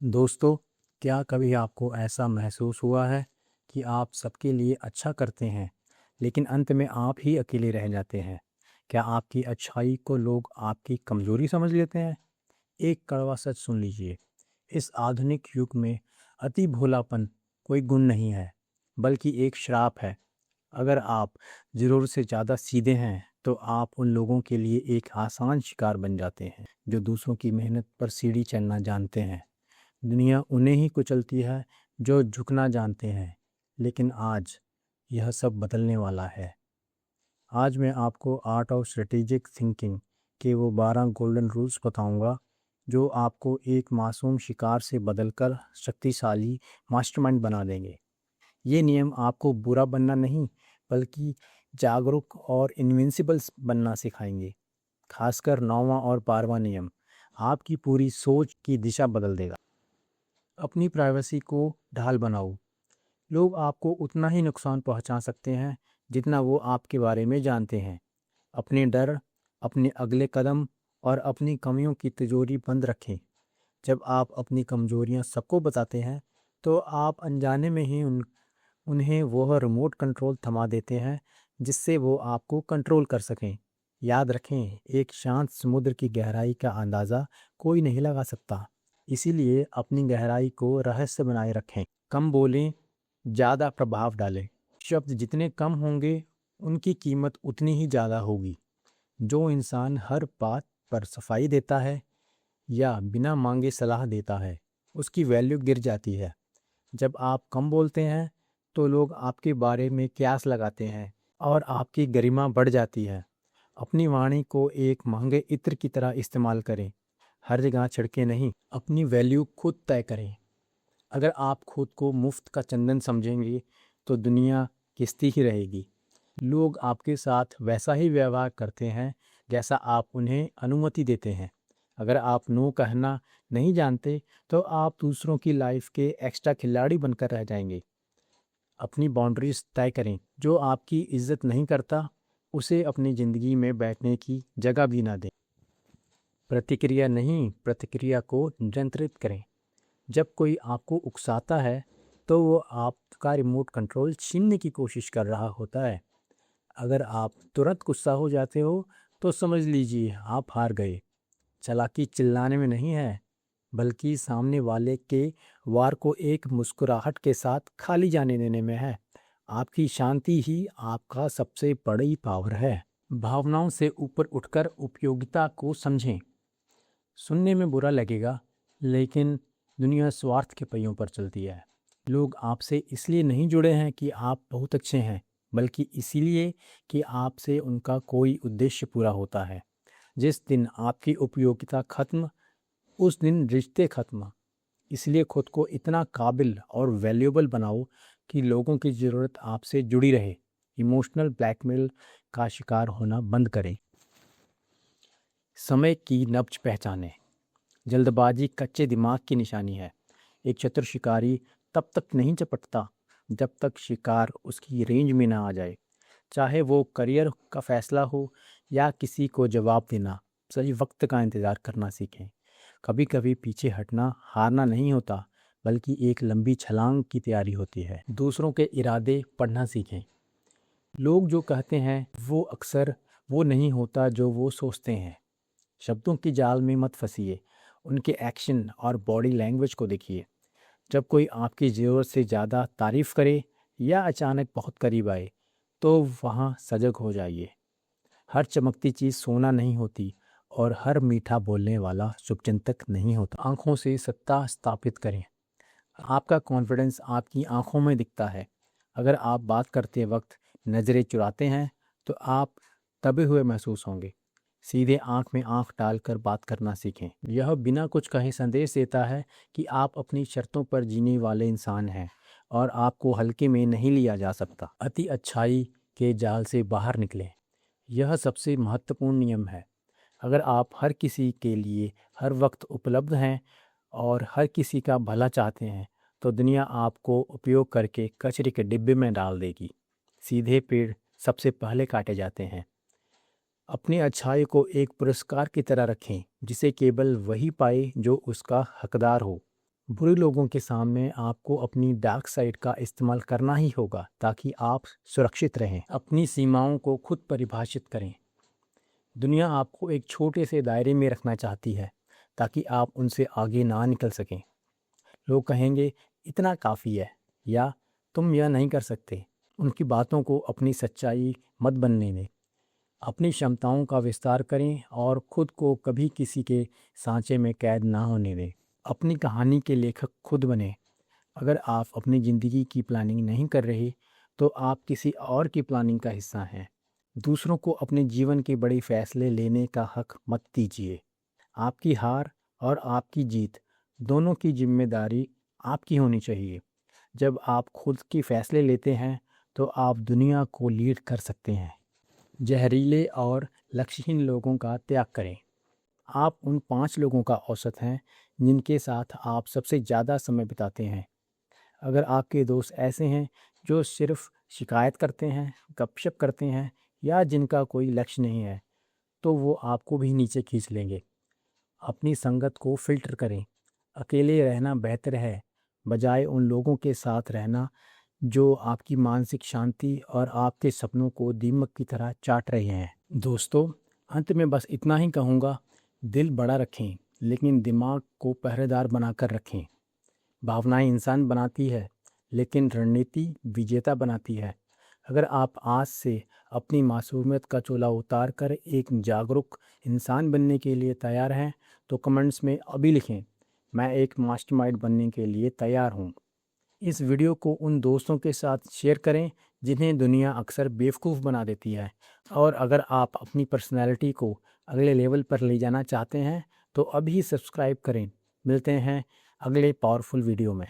दोस्तों, क्या कभी आपको ऐसा महसूस हुआ है कि आप सबके लिए अच्छा करते हैं, लेकिन अंत में आप ही अकेले रह जाते हैं? क्या आपकी अच्छाई को लोग आपकी कमज़ोरी समझ लेते हैं? एक कड़वा सच सुन लीजिए, इस आधुनिक युग में अति भोलापन कोई गुण नहीं है, बल्कि एक श्राप है। अगर आप ज़रूरत से ज़्यादा सीधे हैं, तो आप उन लोगों के लिए एक आसान शिकार बन जाते हैं, जो दूसरों की मेहनत पर सीढ़ी चढ़ना जानते हैं। दुनिया उन्हें ही कुचलती है जो झुकना जानते हैं, लेकिन आज यह सब बदलने वाला है। आज मैं आपको आर्ट ऑफ स्ट्रेटेजिक थिंकिंग के वो 12 गोल्डन रूल्स बताऊंगा, जो आपको एक मासूम शिकार से बदलकर शक्तिशाली मास्टरमाइंड बना देंगे। ये नियम आपको बुरा बनना नहीं, बल्कि जागरूक और इनविंसिबल्स बनना सिखाएंगे। खासकर 9वां और 12वां नियम आपकी पूरी सोच की दिशा बदल देगा। अपनी प्राइवेसी को ढाल बनाओ। लोग आपको उतना ही नुकसान पहुंचा सकते हैं जितना वो आपके बारे में जानते हैं। अपने डर, अपने अगले कदम और अपनी कमियों की तिजोरी बंद रखें। जब आप अपनी कमजोरियां सबको बताते हैं, तो आप अनजाने में ही उन्हें वह रिमोट कंट्रोल थमा देते हैं जिससे वो आपको कंट्रोल कर सकें। याद रखें, एक शांत समुद्र की गहराई का अंदाज़ा कोई नहीं लगा सकता। इसीलिए अपनी गहराई को रहस्य बनाए रखें। कम बोलें, ज़्यादा प्रभाव डालें। शब्द जितने कम होंगे, उनकी कीमत उतनी ही ज़्यादा होगी। जो इंसान हर बात पर सफाई देता है या बिना मांगे सलाह देता है, उसकी वैल्यू गिर जाती है। जब आप कम बोलते हैं, तो लोग आपके बारे में क्यास लगाते हैं और आपकी गरिमा बढ़ जाती है। अपनी वाणी को एक महंगे इत्र की तरह इस्तेमाल करें, हर जगह छिड़के नहीं। अपनी वैल्यू खुद तय करें। अगर आप खुद को मुफ्त का चंदन समझेंगे, तो दुनिया किस्ती ही रहेगी। लोग आपके साथ वैसा ही व्यवहार करते हैं जैसा आप उन्हें अनुमति देते हैं। अगर आप नो कहना नहीं जानते, तो आप दूसरों की लाइफ के एक्स्ट्रा खिलाड़ी बनकर रह जाएंगे। अपनी बाउंड्रीज तय करें। जो आपकी इज्जत नहीं करता, उसे अपनी ज़िंदगी में बैठने की जगह भी ना दें। प्रतिक्रिया नहीं, प्रतिक्रिया को नियंत्रित करें। जब कोई आपको उकसाता है, तो वो आपका रिमोट कंट्रोल छीनने की कोशिश कर रहा होता है। अगर आप तुरंत गुस्सा हो जाते हो, तो समझ लीजिए आप हार गए। चालाकी चिल्लाने में नहीं है, बल्कि सामने वाले के वार को एक मुस्कुराहट के साथ खाली जाने देने में है। आपकी शांति ही आपका सबसे बड़ी पावर है। भावनाओं से ऊपर उठकर उपयोगिता को समझें। सुनने में बुरा लगेगा, लेकिन दुनिया स्वार्थ के पहियों पर चलती है। लोग आपसे इसलिए नहीं जुड़े हैं कि आप बहुत अच्छे हैं, बल्कि इसीलिए कि आपसे उनका कोई उद्देश्य पूरा होता है। जिस दिन आपकी उपयोगिता खत्म, उस दिन रिश्ते खत्म। इसलिए खुद को इतना काबिल और वैल्यूएबल बनाओ कि लोगों की ज़रूरत आपसे जुड़ी रहे। इमोशनल ब्लैकमेल का शिकार होना बंद करें। समय की नब्ज पहचानें। जल्दबाजी कच्चे दिमाग की निशानी है। एक चतुर शिकारी तब तक नहीं झपटता जब तक शिकार उसकी रेंज में ना आ जाए। चाहे वो करियर का फैसला हो या किसी को जवाब देना, सही वक्त का इंतज़ार करना सीखें। कभी कभी पीछे हटना हारना नहीं होता, बल्कि एक लंबी छलांग की तैयारी होती है। दूसरों के इरादे पढ़ना सीखें। लोग जो कहते हैं, वो अक्सर वो नहीं होता जो वो सोचते हैं। शब्दों की जाल में मत फंसिए, उनके एक्शन और बॉडी लैंग्वेज को देखिए। जब कोई आपकी ज़रूरत से ज़्यादा तारीफ़ करे या अचानक बहुत करीब आए, तो वहाँ सजग हो जाइए। हर चमकती चीज़ सोना नहीं होती, और हर मीठा बोलने वाला शुभचिंतक नहीं होता। आँखों से सत्ता स्थापित करें। आपका कॉन्फिडेंस आपकी आँखों में दिखता है। अगर आप बात करते वक्त नज़रें चुराते हैं, तो आप दबे हुए महसूस होंगे। सीधे आंख में आंख डालकर बात करना सीखें। यह बिना कुछ कहे संदेश देता है कि आप अपनी शर्तों पर जीने वाले इंसान हैं और आपको हल्के में नहीं लिया जा सकता। अति अच्छाई के जाल से बाहर निकलें। यह सबसे महत्वपूर्ण नियम है। अगर आप हर किसी के लिए हर वक्त उपलब्ध हैं और हर किसी का भला चाहते हैं, तो दुनिया आपको उपयोग करके कचरे के डिब्बे में डाल देगी। सीधे पेड़ सबसे पहले काटे जाते हैं। अपनी अच्छाई को एक पुरस्कार की तरह रखें, जिसे केवल वही पाए जो उसका हकदार हो। बुरे लोगों के सामने आपको अपनी डार्क साइड का इस्तेमाल करना ही होगा ताकि आप सुरक्षित रहें। अपनी सीमाओं को खुद परिभाषित करें। दुनिया आपको एक छोटे से दायरे में रखना चाहती है ताकि आप उनसे आगे ना निकल सकें। लोग कहेंगे इतना काफ़ी है या तुम यह नहीं कर सकते। उनकी बातों को अपनी सच्चाई मत बनने दें। अपनी क्षमताओं का विस्तार करें और खुद को कभी किसी के सांचे में कैद ना होने दें। अपनी कहानी के लेखक खुद बने। अगर आप अपनी ज़िंदगी की प्लानिंग नहीं कर रहे तो आप किसी और की प्लानिंग का हिस्सा हैं। दूसरों को अपने जीवन के बड़े फैसले लेने का हक मत दीजिए। आपकी हार और आपकी जीत दोनों की जिम्मेदारी आपकी होनी चाहिए। जब आप खुद के फैसले लेते हैं तो आप दुनिया को लीड कर सकते हैं। जहरीले और लक्ष्यहीन लोगों का त्याग करें। आप उन 5 लोगों का औसत हैं जिनके साथ आप सबसे ज़्यादा समय बिताते हैं। अगर आपके दोस्त ऐसे हैं जो सिर्फ शिकायत करते हैं, गपशप करते हैं या जिनका कोई लक्ष्य नहीं है, तो वो आपको भी नीचे खींच लेंगे। अपनी संगत को फ़िल्टर करें। अकेले रहना बेहतर है बजाय उन लोगों के साथ रहना जो आपकी मानसिक शांति और आपके सपनों को दीमक की तरह चाट रहे हैं। दोस्तों, अंत में बस इतना ही कहूँगा, दिल बड़ा रखें लेकिन दिमाग को पहरेदार बनाकर रखें। भावनाएं इंसान बनाती है लेकिन रणनीति विजेता बनाती है। अगर आप आज से अपनी मासूमियत का चोला उतार कर एक जागरूक इंसान बनने के लिए तैयार हैं तो कमेंट्स में अभी लिखें, मैं एक मास्टरमाइंड बनने के लिए तैयार हूँ। इस वीडियो को उन दोस्तों के साथ शेयर करें जिन्हें दुनिया अक्सर बेवकूफ़ बना देती है। और अगर आप अपनी पर्सनैलिटी को अगले लेवल पर ले जाना चाहते हैं तो अभी सब्सक्राइब करें। मिलते हैं अगले पावरफुल वीडियो में।